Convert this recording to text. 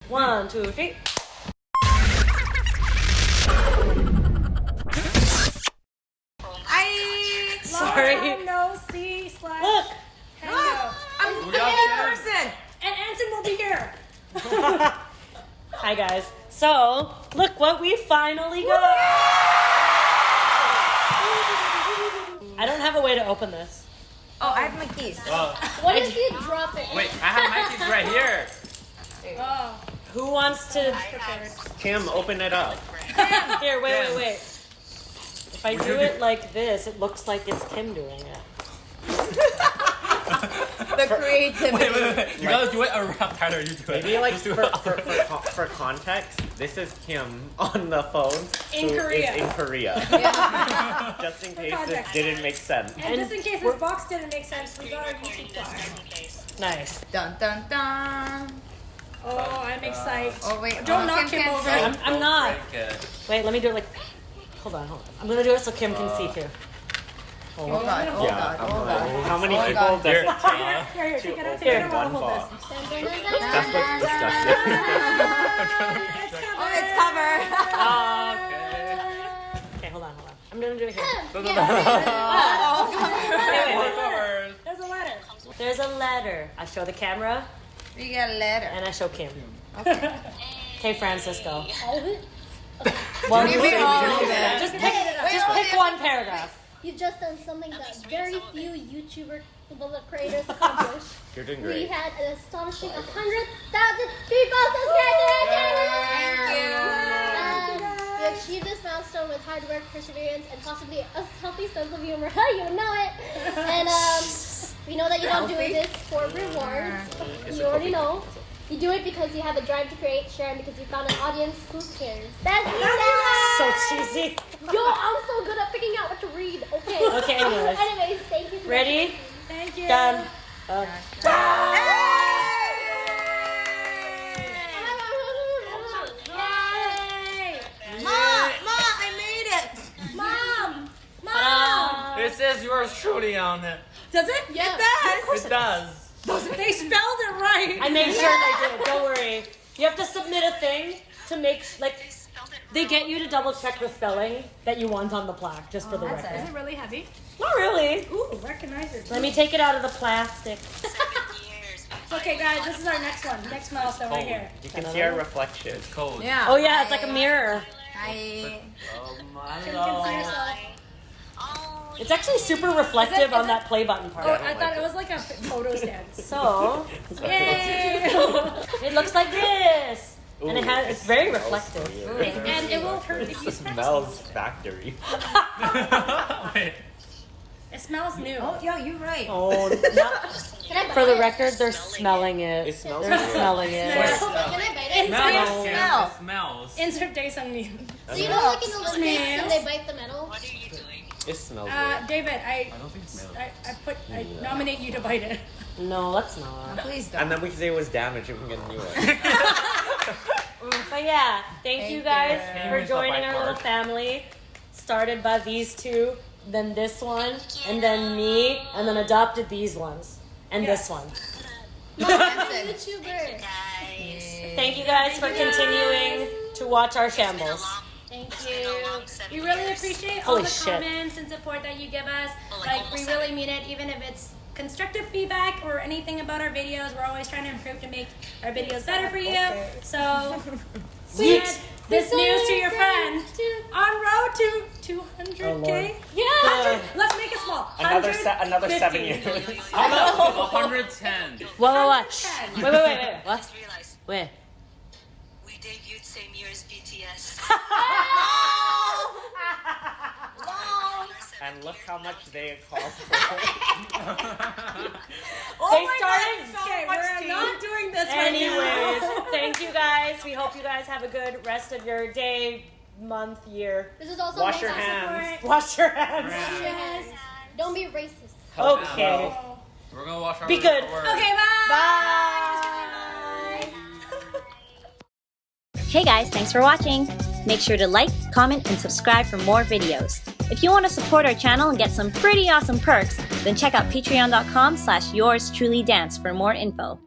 1, 2, 3. Sorry. No C slash. Look. I'm in person. And Anson will be here. Hi guys. So look what we finally got. I don't have a way to open this. Oh, I have my keys. What if you drop it? Wait, I have my keys right here. Oh. Who wants to? Kim, open it up. Here, wait. If I do it like this, it looks like it's Kim doing it. The creativity. Wait. You gotta do it around Tyler. You do it. Maybe like Just do for context, this is Kim on the phone In who Korea. is in Korea. Just in case this context. didn't make sense. And just in case this box didn't make sense, we got our YouTube box. Nice. Dun dun dun. Oh, I'm excited. Oh wait, Don't knock him over. I'm not. Okay. Wait, let me do it like. Hold on. I'm gonna do it so Kim can see too. Oh god, oh god, oh god. How many Oh, people God. does it take Here, take it out, to take it open out, one hold box? this. That's what's disgusting. Oh, it's covered. Okay, hold on. I'm gonna do it here. Oh, There's a letter. There's a letter. I show the camera we got a letter. and I show Kim. Okay, Francisco. All of it? Well, Give me all of it. just pick one paragraph. You've just done something that very few YouTuber creators accomplish. You're doing We great. had an astonishing 100,000 people subscribe to our channel! We achieved this milestone with hard work, perseverance, and possibly a healthy sense of humor. You know it! And we know that you don't do this for rewards. You already know. You do it because you have a drive to create, share, and because you found an audience who cares. That's me! So cheesy. Yo, I'm so good at picking out what to read. Okay. Okay, anyways. Anyways, thank you. For Ready? Thank you. Done. Yay! Mom, I made it. Mom! It says yours truly on it. Does it? Yeah. It does. They spelled it right. I made sure they did. Don't worry. You have to submit a thing to make they get you to double check the spelling that you want on the plaque, just for the record. Is it really heavy? Not really. Ooh, recognizer. Let me take it out of the plastic. Okay, guys, this is our next one. Next milestone right here. You can see our reflection. It's cold. Yeah. Oh yeah, it's like a mirror. I You can see yourself. It's actually super reflective on that play button part. Oh, I thought it was like a photo stand. So, Yay! it looks like this. And it's very reflective. And it won't hurt if you It scratch smells factory. Wait. it. smells new. Oh, yo, you're right. Oh, no. Can I For the bite record, they're smelling it. It smells They're good. smelling it. Can I bite it? Smells. smell. It smells. Insert Daesung meme. So you know, like in the Olympics, and they bite the metal. It smells good. David, I don't think it smells. I nominate you to bite it. No, let's not. Please And don't. then we can say it was damaged and we can get a new one. But yeah, thank you guys you. for Here's the joining bite our part. little family. Started by these two, then this one, and then me, and then adopted these ones, and this one. YouTuber. Thank you guys for continuing to watch our shambles. Thank you. We really appreciate all Holy the shit. comments and support that you give us. Like, we really mean it, even if it's constructive feedback or anything about our videos. We're always trying to improve to make our videos better for you. So, spread this news to your friends. On road to 200K. Oh, Lord. Yeah, let's make it small. Another 7 years. How about 110? Watch. Wait. What? Where? We debuted same year as BTS. And look how much they cost for. They started Okay, we're not doing this right Anyways, now. thank you guys. We hope you guys have a good rest of your day, month, year. This is also Wash your my hands. Wash your hands. Wash your hands. Don't be racist. Okay. We're gonna wash our Be good. Okay, bye. Bye. Hey guys, thanks for watching. Make sure to like, comment, and subscribe for more videos. If you want to support our channel and get some pretty awesome perks, then check out patreon.com/yourstrulydance for more info.